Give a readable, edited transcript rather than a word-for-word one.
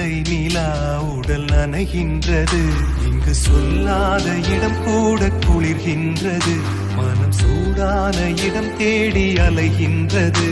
வெள்ளை நிலா உடல் நனைகின்றது. இங்கு சொல்லாத இடம் கூட குளிர்கின்றது. மனம் சூடான இடம் தேடி அலைகின்றது.